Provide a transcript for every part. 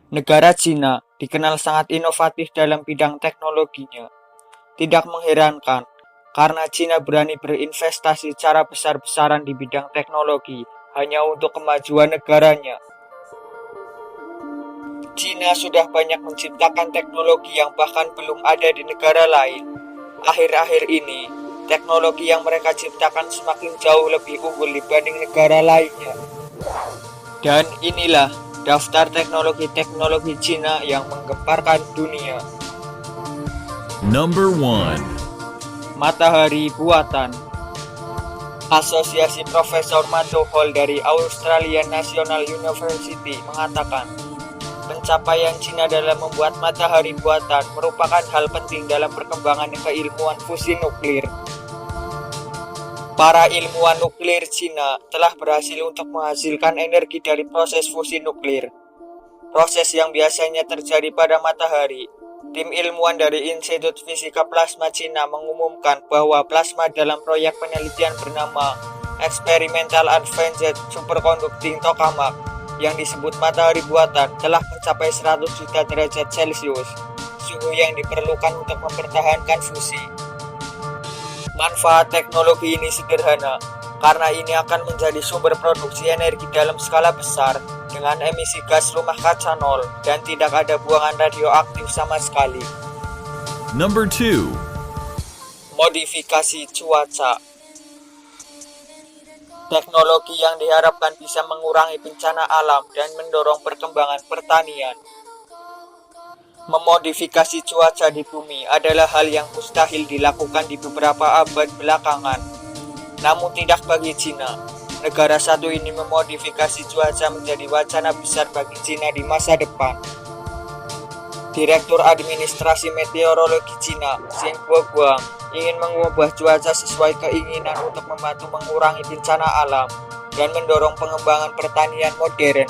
Negara Cina dikenal sangat inovatif dalam bidang teknologinya. Tidak mengherankan, karena Cina berani berinvestasi secara besar-besaran di bidang teknologi hanya untuk kemajuan negaranya. Cina sudah banyak menciptakan teknologi yang bahkan belum ada di negara lain. Akhir-akhir ini, teknologi yang mereka ciptakan semakin jauh lebih unggul dibanding negara lainnya. Dan inilah daftar teknologi-teknologi Cina yang menggemparkan dunia. Number 1. Matahari buatan. Asosiasi Profesor Matthew Hall dari Australian National University mengatakan, pencapaian Cina dalam membuat matahari buatan merupakan hal penting dalam perkembangan keilmuan fusi nuklir. Para ilmuwan nuklir Cina telah berhasil untuk menghasilkan energi dari proses fusi nuklir, proses yang biasanya terjadi pada matahari. Tim ilmuwan dari Institut Fisika Plasma Cina mengumumkan bahwa plasma dalam proyek penelitian bernama Experimental Advanced Superconducting Tokamak yang disebut matahari buatan telah mencapai 100 juta derajat Celcius, suhu yang diperlukan untuk mempertahankan fusi. Manfaat teknologi ini sederhana, karena ini akan menjadi sumber produksi energi dalam skala besar dengan emisi gas rumah kaca nol dan tidak ada buangan radioaktif sama sekali. Number 2. Modifikasi cuaca. Teknologi yang diharapkan bisa mengurangi bencana alam dan mendorong perkembangan pertanian. Memodifikasi cuaca di bumi adalah hal yang mustahil dilakukan di beberapa abad belakangan. Namun tidak bagi Cina. Negara satu ini memodifikasi cuaca menjadi wacana besar bagi Cina di masa depan. Direktur Administrasi Meteorologi Cina, Xin Guoguang, ingin mengubah cuaca sesuai keinginan untuk membantu mengurangi bencana alam dan mendorong pengembangan pertanian modern.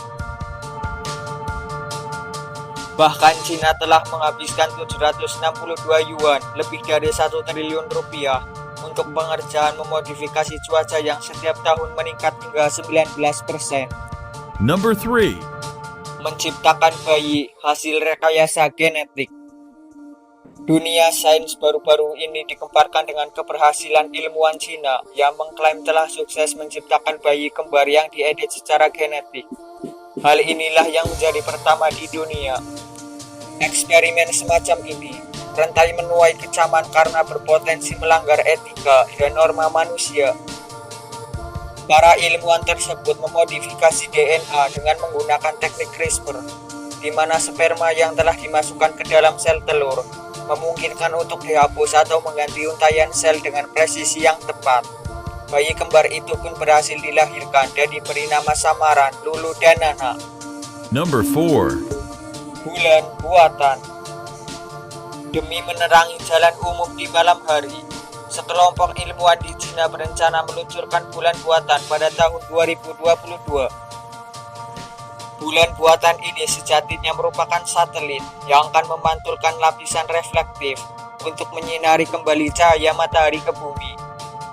Bahkan Cina telah menghabiskan 762 yuan, lebih dari 1 triliun rupiah, untuk pengerjaan memodifikasi cuaca yang setiap tahun meningkat hingga 19%. Number 3. Menciptakan bayi hasil rekayasa genetik. Dunia sains baru-baru ini dikemparkan dengan keberhasilan ilmuwan Cina yang mengklaim telah sukses menciptakan bayi kembar yang diedit secara genetik. Hal inilah yang menjadi pertama di dunia. Eksperimen semacam ini rentan menuai kecaman karena berpotensi melanggar etika dan norma manusia. Para ilmuwan tersebut memodifikasi DNA dengan menggunakan teknik CRISPR, di mana sperma yang telah dimasukkan ke dalam sel telur memungkinkan untuk dihapus atau mengganti untaian sel dengan presisi yang tepat. Bayi kembar itu pun berhasil dilahirkan dan diberi nama samaran Lulu dan Nana. Number 4. Bulan buatan. Demi menerangi jalan umum di malam hari, sekelompok ilmuwan di Cina berencana meluncurkan bulan buatan pada tahun 2022. Bulan buatan ini sejatinya merupakan satelit yang akan memantulkan lapisan reflektif untuk menyinari kembali cahaya matahari ke bumi.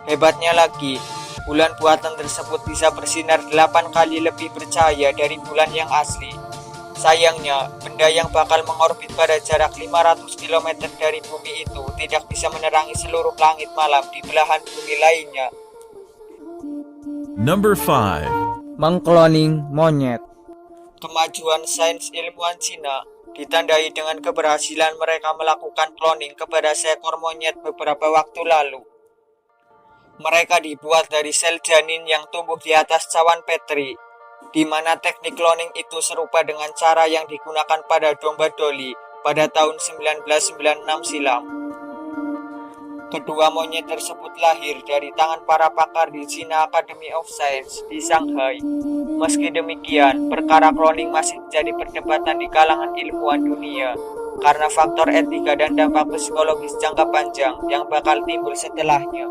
Hebatnya lagi, bulan buatan tersebut bisa bersinar 8 kali lebih bercahaya dari bulan yang asli. Sayangnya, benda yang bakal mengorbit pada jarak 500 km dari bumi itu tidak bisa menerangi seluruh langit malam di belahan bumi lainnya. Number 5. Mengkloning monyet. Kemajuan sains ilmuwan Cina ditandai dengan keberhasilan mereka melakukan cloning kepada seekor monyet beberapa waktu lalu. Mereka dibuat dari sel janin yang tumbuh di atas cawan petri, di mana teknik cloning itu serupa dengan cara yang digunakan pada domba Dolly pada tahun 1996 silam. Kedua monyet tersebut lahir dari tangan para pakar di China Academy of Science di Shanghai. Meski demikian, perkara cloning masih menjadi perdebatan di kalangan ilmuwan dunia karena faktor etika dan dampak psikologis jangka panjang yang bakal timbul setelahnya.